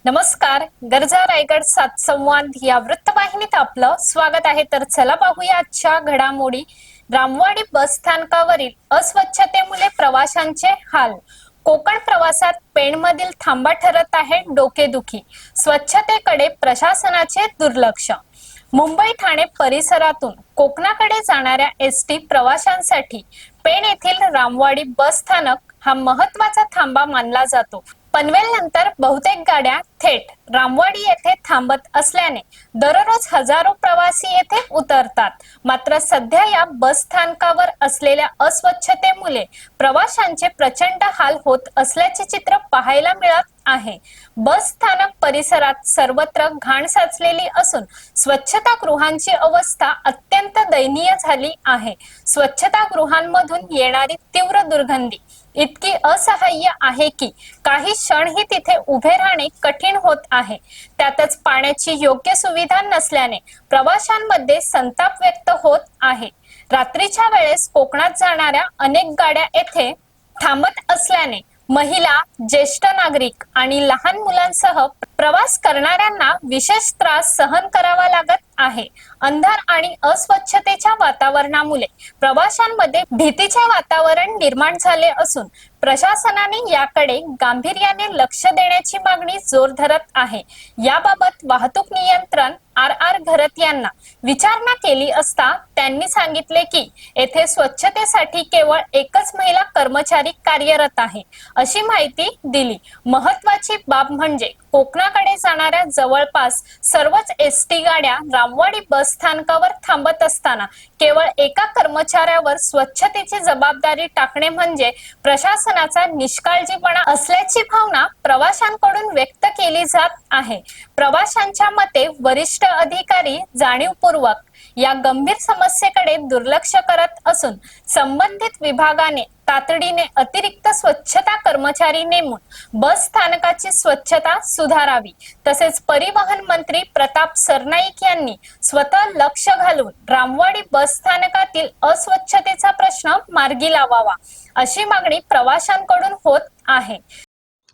नमस्कार. गरजा रायगड सात संवाद या वृत्तवाहिनीत आपलं स्वागत आहे. तर चला पाहूया आजच्या घडामोडी. रामवाडी बस स्थानकावरील अस्वच्छतेमुळे प्रवाशांचे हाल. कोकण प्रवासात पेणमधील थांबा ठरत आहे डोकेदुखी. स्वच्छतेकडे प्रशासनाचे दुर्लक्ष. मुंबई ठाणे परिसरातून कोकणाकडे जाणाऱ्या एसटी प्रवाशांसाठी पेण येथील रामवाडी बस स्थानक हा महत्त्वाचा थांबा मानला जातो. पनवेल नंतर बहुतेक गाड्या थेट रामवाडी येथे थांबत असल्याने दररोज हजारो प्रवासी येथे उतरतात. मात्र सध्या या बस स्थानकावर असलेल्या अस्वच्छतेमुळे प्रवाशांचे प्रचंड हाल होत असल्याचे चित्र पाहायला मिळत आहे. बस स्थानक परिसरात सर्वत्र घाण साचलेली असून स्वच्छतागृहांची अवस्था अत्यंत दयनीय झाली आहे. स्वच्छतागृहांमधून येणारी तीव्र दुर्गंधी इतकी असह्य आहे की काही क्षणही तिथे उभे राहणे कठीण होत आहे. त्यातच पाण्याची योग्य सुविधा नसल्याने प्रवाशांमध्ये संताप व्यक्त होत आहे. रात्रीच्या वेळेस कोकणात जाणाऱ्या अनेक गाड्या येथे थांबत असल्याने महिला, ज्येष्ठ नागरिक आणि लहान मुलांसह प्रवास करणाऱ्यांना विशेष त्रास सहन करावा लागत आहे. अंधार आणि अस्वच्छतेच्या वातावरणामुळे प्रवाशांमध्ये भीतीचे वातावरण निर्माण झाले असून प्रशासनाने याकडे गांभीर्याने लक्ष देण्याची मागणी जोर धरत आहे. याबाबत वाहतूक नियंत्रण आर घरत यांना विचारणा केली असता त्यांनी सांगितले की येथे स्वच्छतेसाठी केवळ एकच महिला कर्मचारी कार्यरत आहे अशी माहिती दिली. महत्वाची बाब म्हणजे कोकणाकडे जाणाऱ्या जवळपास सर्वच एसटी गाड्या रामवाडी बस स्थानकावर थांबत असताना केवळ एका कर्मचाऱ्यावर स्वच्छतेची जबाबदारी टाकणे म्हणजे प्रशासनाचा निष्काळजीपणा असल्याची भावना प्रवाशांकडून व्यक्त केली जात आहे. प्रवाशांच्या मते वरिष्ठ अधिकारी जाणीवपूर्वक या गंभीर समस्येकडे दुर्लक्ष करत असून संबंधित विभागाने तातडीने अतिरिक्त स्वच्छता कर्मचारी नेमून बस स्थानकाची स्वच्छता सुधारावी. तसेच परिवहन मंत्री प्रताप सरनाईक यांनी स्वतः लक्ष घालून रामवाडी बस स्थानकातील अस्वच्छतेचा प्रश्न मार्गी लावावा अशी मागणी प्रवाशांकडून होत आहे.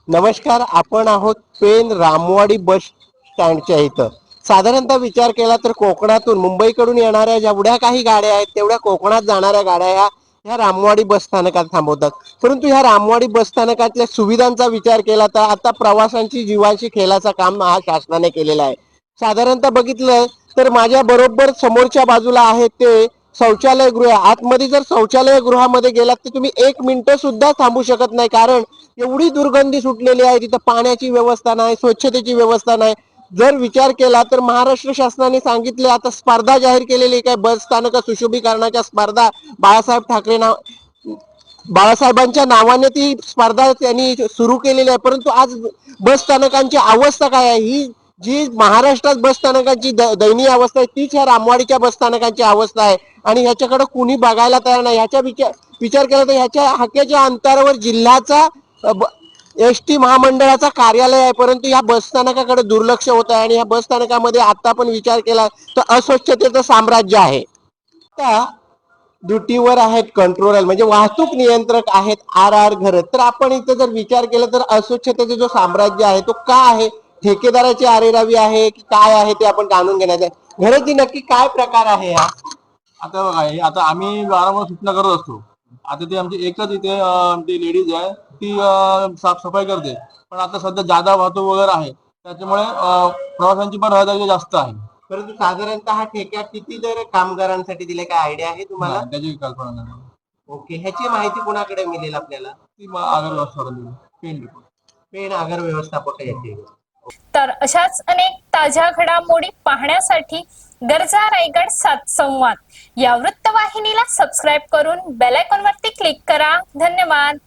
नमस्कार, आपण आहोत पेण रामवाडी बस स्टँडच्या इथं. साधारणतः विचार केला तर कोकणातून मुंबईकडून येणाऱ्या जेवढ्या काही गाड्या आहेत तेवढ्या कोकणात जाणाऱ्या गाड्या ह्या रामवाडी बस स्थानकात थांबवतात. परंतु ह्या रामवाडी बस स्थानकातल्या सुविधांचा विचार केला तर आता प्रवाशांची जीवांशी खेळाचा काम हा शासनाने केलेला आहे. साधारणतः बघितलं तर माझ्या बरोबर समोरच्या बाजूला आहे ते शौचालय गृह. आतमध्ये जर शौचालय गृहामध्ये गेलात तर तुम्ही 1 मिनिट सुद्धा थांबू शकत नाही, कारण एवढी दुर्गंधी सुटलेली आहे. तिथं पाण्याची व्यवस्था नाही, स्वच्छतेची व्यवस्था नाही. जर विचार केला तर महाराष्ट्र शासनाने सांगितले आता स्पर्धा जाहीर केलेली काय बस स्थानक सुशोभीकरणाच्या स्पर्धा बाळासाहेबांच्या नावाने ती स्पर्धा त्यांनी सुरू केलेली आहे. परंतु आज बस स्थानकांची अवस्था काय आहे, ही जी महाराष्ट्रात बस स्थानकांची दयनीय अवस्था आहे तीच ह्या रामवाडीच्या बस स्थानकांची अवस्था आहे. आणि ह्याच्याकडे कुणी बघायला तयार नाही. ह्याच्या विचार केला तर ह्याच्या हाकेच्या अंतरावर जिल्ह्याचा एसटी महामंडळाचा कार्यालय आहे, परंतु या बस स्थानकाकडे दुर्लक्ष होत आहे. आणि या बस स्थानकामध्ये आता पण विचार केला तर अस्वच्छतेचं साम्राज्य आहे. आता ड्युटीवर आहेत कंट्रोलर म्हणजे वाहतूक नियंत्रक आहेत आर घरत. तर आपण इथं जर विचार केला तर अस्वच्छतेचं जो साम्राज्य आहे तो का आहे, ठेकेदाराची आरेरावी आहे की काय आहे ते आपण जाणून घेण्यात आहे. घरत नक्की काय प्रकार आहे हा? आता बघा, आता आम्ही वारंवार सूचना करत असतो. आता ते आमची एकच इथे ती लेडीज आहे ती साफसफाई करते, पण आता सध्या जादा वाहतूक वगैरे आहे त्याच्यामुळे प्रवाशांची पण रहदारी जास्त आहे. परंतु साधारणतः हा ठेका किती जर कामगारांसाठी दिले, काय आयडिया आहे तुम्हाला? त्याची कल्पना नाही. ओके, ह्याची माहिती कोणाकडे मिळेल आपल्याला? ती आगर व्यवस्थापन पेण आगर व्यवस्थापक याची. तर अशाच अनेक ताज्या घडामोडी पाहण्यासाठी गरजा रायगड सात संवाद या वृत्तवाहिनीला सबस्क्राईब करून बेल आयकॉनवरती क्लिक करा. धन्यवाद.